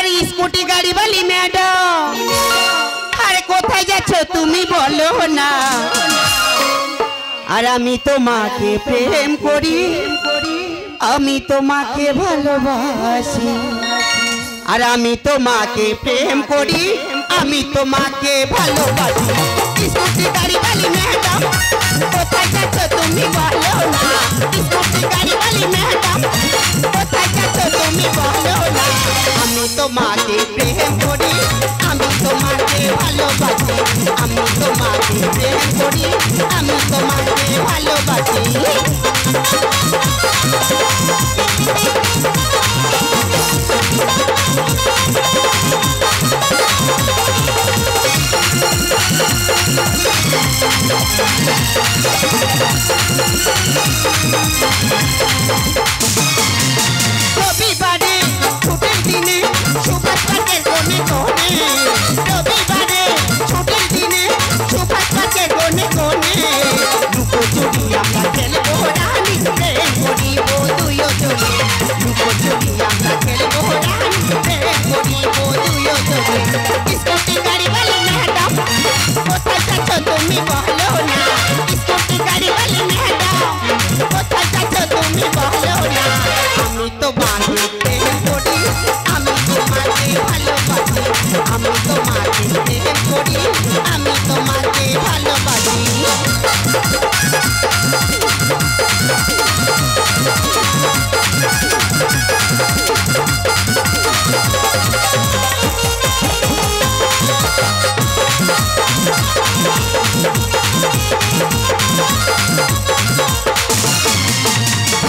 আরে স্কুটি গাড়ি वाली ম্যাডাম আরে কোথায় যাচ্ছ তুমি বলো না আর আমি তোমাকে প্রেম করি আমি তোমাকে ভালোবাসি আর আমি তোমাকে প্রেম করি আমি তোমাকে ভালোবাসি স্কুটি গাড়ি वाली ম্যাডাম কোথায় যাচ্ছ তুমি বলো না স্কুটি গাড়ি वाली ম্যাডাম কোথায় যাচ্ছ তুমি বলো না আমি তোমাকে প্রেম করি আমি তোমাকে ভালোবাসি আমি তোমাকে প্রেম করি আমি তোমাকে ভালোবাসি রবিবারে ছুটির দিনে সুভাষ পার্কের কোণে কোণে রবিবারে ছুটির দিনে সুভাষ পার্কের কোণে কোণে লুকোচুরি আমরা খেলবো রানী প্রেম করিব দুইও জনে লুকোচুরি আমরা খেলবো রানী প্রেম করিব দুইও জনে স্কুটি গাড়ি वाली ম্যাডাম কোথায় যাচ্ছ তুমি বলো না স্কুটি গাড়ি वाली ম্যাডাম কোথায় যাচ্ছ তুমি বলো না আমি তোমাকে প্রেম করি আমি তোমাকে ভালোবাসি আমি তোমাকে প্রেম করি আমি তোমাকে ভালোবাসি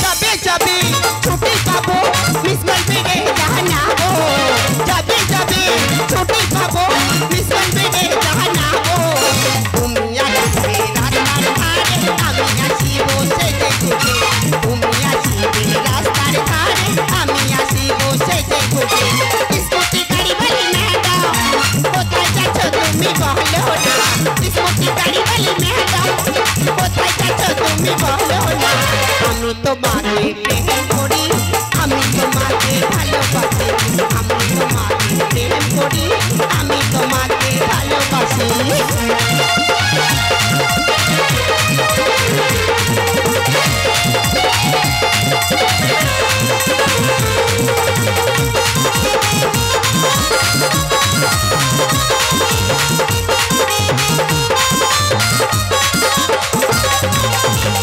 যাবে যাবে ছুটি পাবো মিস করবে জানা গো যাবে যাবে ছুটি পাবো মিস করবে জানা গো তুমি আসবে রাস্তার ধারে আমি আসিব সেজে গুজে তুমি আসবে রাস্তার ধারে আমি আসিব সেজে গুজে স্কুটি গাড়ি वाली ম্যাডাম কোথায় যাচ্ছ তুমি বলো না স্কুটি গাড়ি वाली ম্যাডাম কোথায় যাচ্ছ তুমি বলো না আমি তোমাকে প্রেম করি আমি তোমাকে ভালোবাসি আমি তোমাকে প্রেম করি আমি তোমাকে ভালোবাসি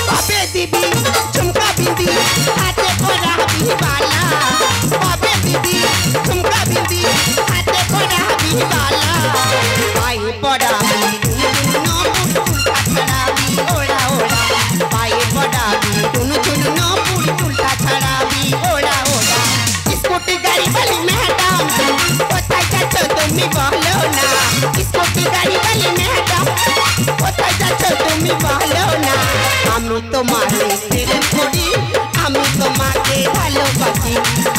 बाबे दीदी झुमका बिंदी हाथे कोरा बिवाला बाबे दीदी झुमका बिंदी हाथे कोरा बिवाला पाई पड़ा नो उल्टा छड़ा भी ओड़ा ओड़ा पाई पड़ा दोनों नो उल्टा छड़ा भी ओड़ा ओड़ा स्कूटी गाड़ी वाली मैडम कोথায় যাচ্ছ তুমি বলো না স্কুটি গাড়ি वाली मैडम কোথায় যাচ্ছ তুমি বলো না আমি তোমাকে প্রেম করি আমি তোমাকে ভালোবাসি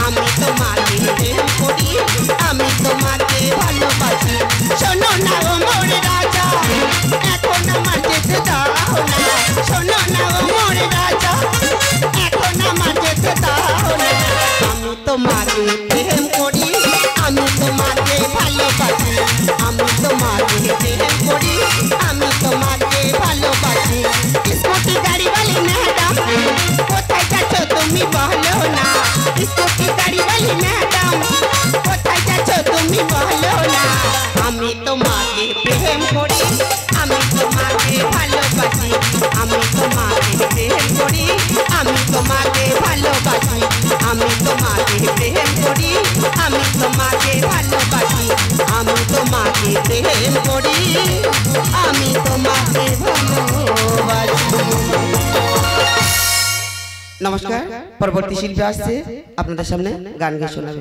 আমি তোমাকে প্রেম করি আমি তোমাকে ভালোবাসি শোনো না ও মোর রাজা এখন আমার যেতে দাও না শোনো না ও মোর রাজা এখন আমার যেতে দাও না আমি তোমাকে প্রেম করি আমি তোমাকে ভালোবাসি আমি তোমাকে প্রেম করি আমি তোমাকে ভালোবাসি স্কুটি গাড়ি वाली ম্যাডাম কোথায় যাচ্ছ তুমি বলো না স্কুটি গাড়ি वाली ম্যাডাম কোথায় যাচ্ছ তুমি বলো না আমি তোমাকে প্রেম করি আমি তোমাকে ভালোবাসি আমি তোমাকে প্রেম করি আমি তোমাকে ভালোবাসি আমি তোমাকে প্রেম করি আমি তোমাকে ভালোবাসি আমি তোমাকে প্রেম করি আমি তোমাকে ভালোবাসি নমস্কার পরবর্তী শিল্পী আসছে আপনাদের সামনে গান গেয়ে শোনাবে